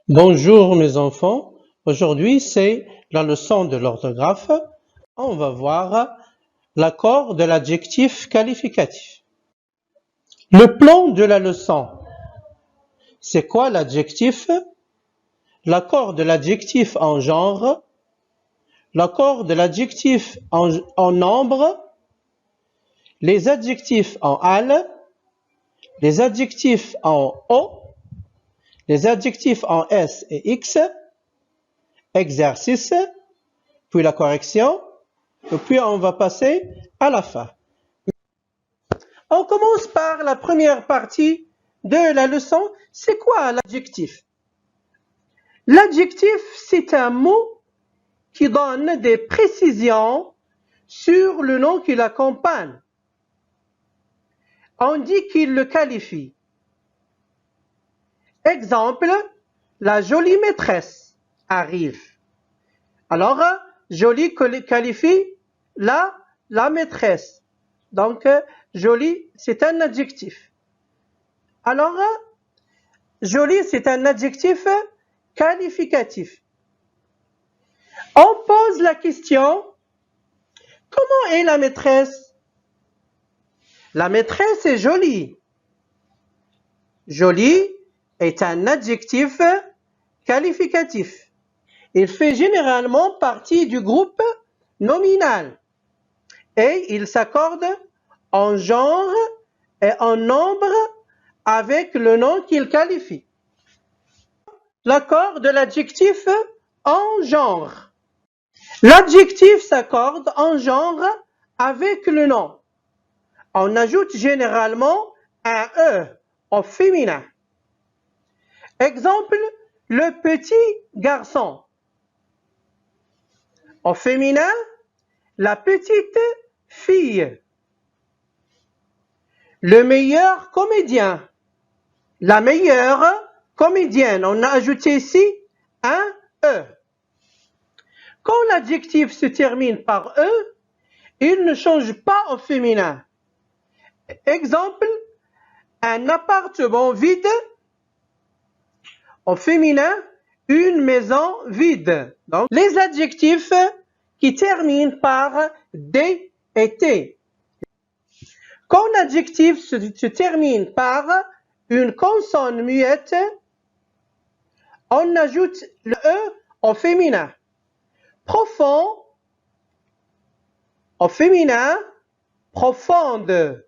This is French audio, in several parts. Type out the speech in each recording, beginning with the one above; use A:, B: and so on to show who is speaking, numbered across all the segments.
A: Bonjour mes enfants, aujourd'hui c'est la leçon de l'orthographe. On va voir l'accord de l'adjectif qualificatif. Le plan de la leçon, c'est quoi l'adjectif? L'accord de l'adjectif en genre, l'accord de l'adjectif en nombre, les adjectifs en al, les adjectifs en o, les adjectifs en s et x, exercice, puis la correction, et puis on va passer à la fin. On commence par la première partie de la leçon. C'est quoi l'adjectif? L'adjectif, c'est un mot qui donne des précisions sur le nom qui l'accompagne. On dit qu'il le qualifie. Exemple, la jolie maîtresse arrive. Alors, jolie qualifie la maîtresse. Donc, jolie, c'est un adjectif. Alors, jolie, c'est un adjectif qualificatif. On pose la question, comment est la maîtresse? La maîtresse est jolie. Jolie est un adjectif qualificatif. Il fait généralement partie du groupe nominal et il s'accorde en genre et en nombre avec le nom qu'il qualifie. L'accord de l'adjectif en genre. L'adjectif s'accorde en genre avec le nom. On ajoute généralement un E au féminin. Exemple, le petit garçon. Au féminin, la petite fille. Le meilleur comédien. La meilleure comédienne. On a ajouté ici un E. Quand l'adjectif se termine par E, il ne change pas au féminin. Exemple, un appartement vide. Au féminin, une maison vide. Donc, les adjectifs qui terminent par D et T. Quand l'adjectif se termine par une consonne muette, on ajoute le E au féminin. Profond, au féminin, profonde.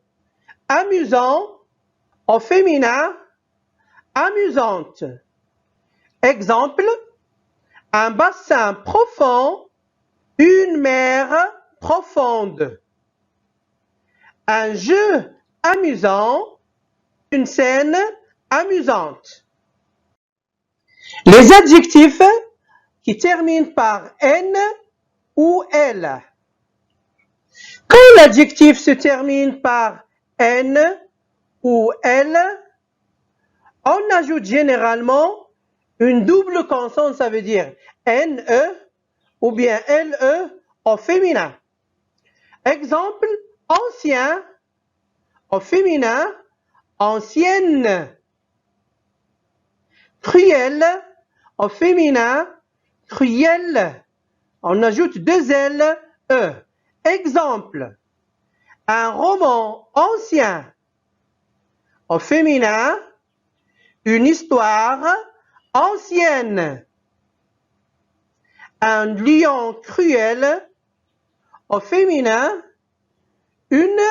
A: Amusant, au féminin, amusante. Exemple, un bassin profond, une mer profonde. Un jeu amusant, une scène amusante. Les adjectifs qui terminent par N ou L. Quand l'adjectif se termine par N ou L, on ajoute généralement une double consonne, ça veut dire NE ou bien LE au féminin. Exemple, ancien au féminin, ancienne. Cruel au féminin, cruelle. On ajoute deux L, E. Exemple, un roman ancien au féminin, une histoire ancienne. Un lion cruel au féminin, une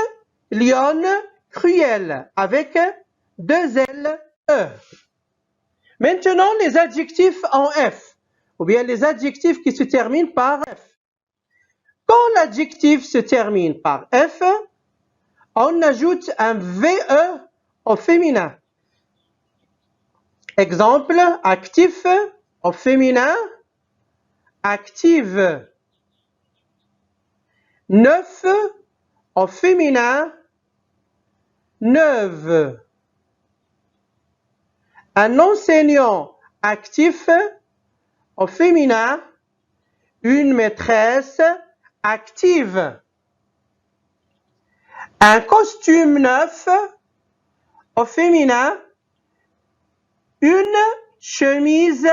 A: lionne cruelle avec deux L, E. Maintenant, les adjectifs en F, ou bien les adjectifs qui se terminent par F. Quand l'adjectif se termine par F, on ajoute un VE au féminin. Exemple, actif au féminin, active. Neuf au féminin, neuve. Un enseignant actif au féminin, une maîtresse active. Un costume neuf au féminin, une chemise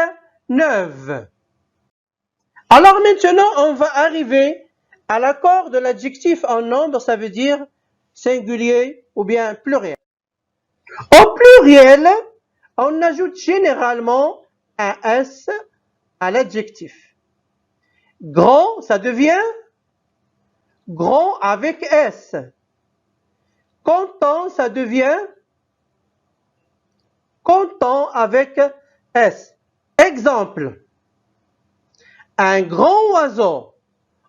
A: neuve. Alors maintenant, on va arriver à l'accord de l'adjectif en nombre, ça veut dire singulier ou bien pluriel. Au pluriel, on ajoute généralement un S à l'adjectif. Grand, ça devient grand avec S. Content, ça devient content avec S. Exemple, un grand oiseau.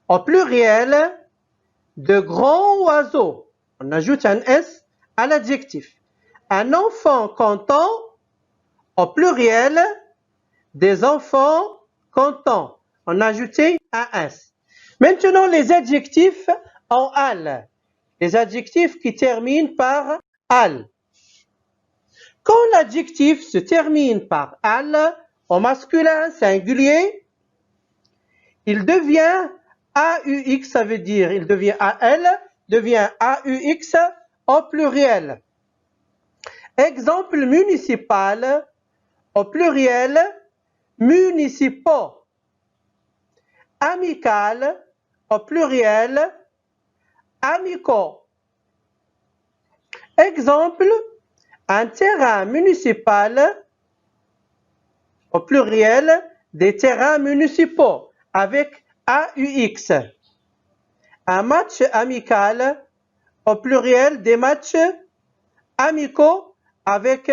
A: Au pluriel, de grands oiseaux. On ajoute un S à l'adjectif. Un enfant content, au pluriel, des enfants contents. On a ajouté un S. Maintenant, les adjectifs en al. Les adjectifs qui terminent par al. Quand l'adjectif se termine par al, au masculin singulier, il devient AUX, ça veut dire, il devient AL, devient AUX au pluriel. Exemple municipal, au pluriel, municipaux. Amical, au pluriel, amicaux. Exemple, un terrain municipal, au pluriel, des terrains municipaux, avec AUX. Un match amical, au pluriel, des matchs amicaux, avec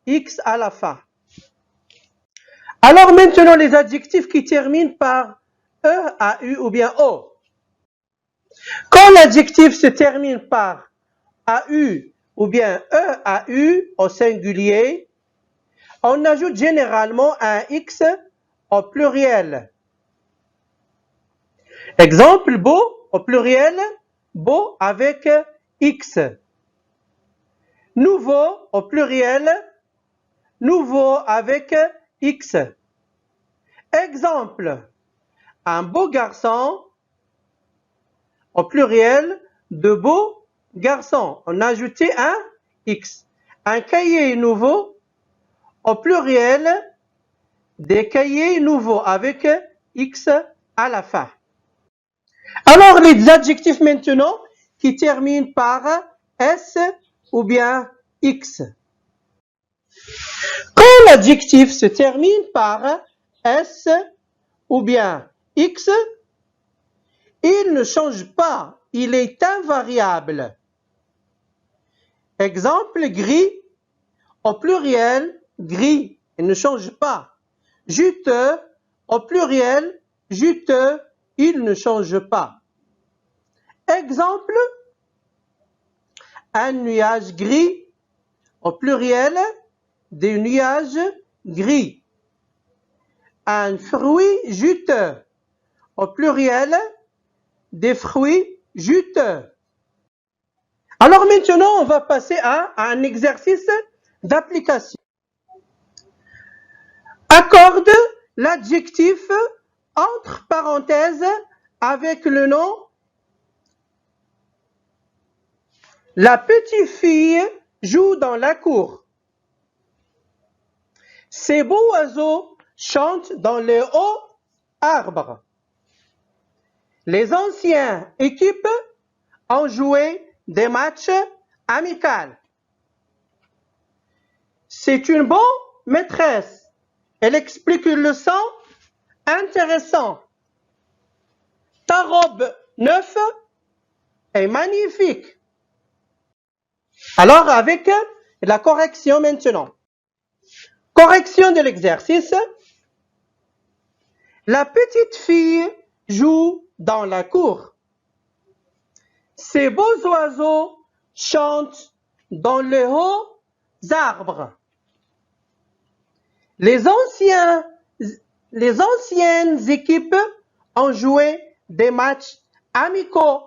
A: X à la fin. Alors maintenant, les adjectifs qui terminent par E, AU ou bien O. Quand l'adjectif se termine par AU ou bien EAU au singulier, on ajoute généralement un X au pluriel. Exemple, beau au pluriel, beau avec X. Nouveau au pluriel, nouveau avec X. Exemple, un beau garçon au pluriel, de beaux garçons. On a ajouté un X. Un cahier nouveau au pluriel, des cahiers nouveaux avec X à la fin. Alors les adjectifs maintenant qui terminent par S ou bien X. Quand l'adjectif se termine par S ou bien X, il ne change pas, il est invariable. Exemple, gris, au pluriel, gris, il ne change pas. Juteux, au pluriel, juteux, il ne change pas. Exemple, un nuage gris, au pluriel, des nuages gris. Un fruit juteux, au pluriel, des fruits juteux. Alors maintenant, on va passer à un exercice d'application. Accorde l'adjectif entre parenthèses avec le nom. La petite fille joue dans la cour. Ces beaux oiseaux chantent dans les hauts arbres. Les anciennes équipes ont joué des matchs amicaux. C'est une bonne maîtresse. Elle explique une leçon intéressante. Ta robe neuve est magnifique. Alors, avec la correction maintenant. Correction de l'exercice. La petite fille joue dans la cour. Ces beaux oiseaux chantent dans les hauts arbres. Les anciennes équipes ont joué des matchs amicaux.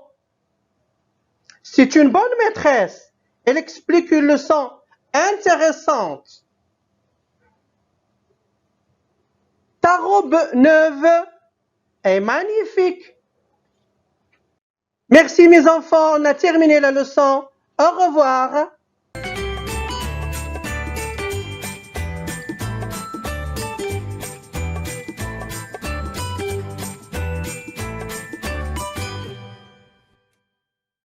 A: C'est une bonne maîtresse. Elle explique une leçon intéressante. Ta robe neuve est magnifique. Merci mes enfants, on a terminé la leçon. Au revoir.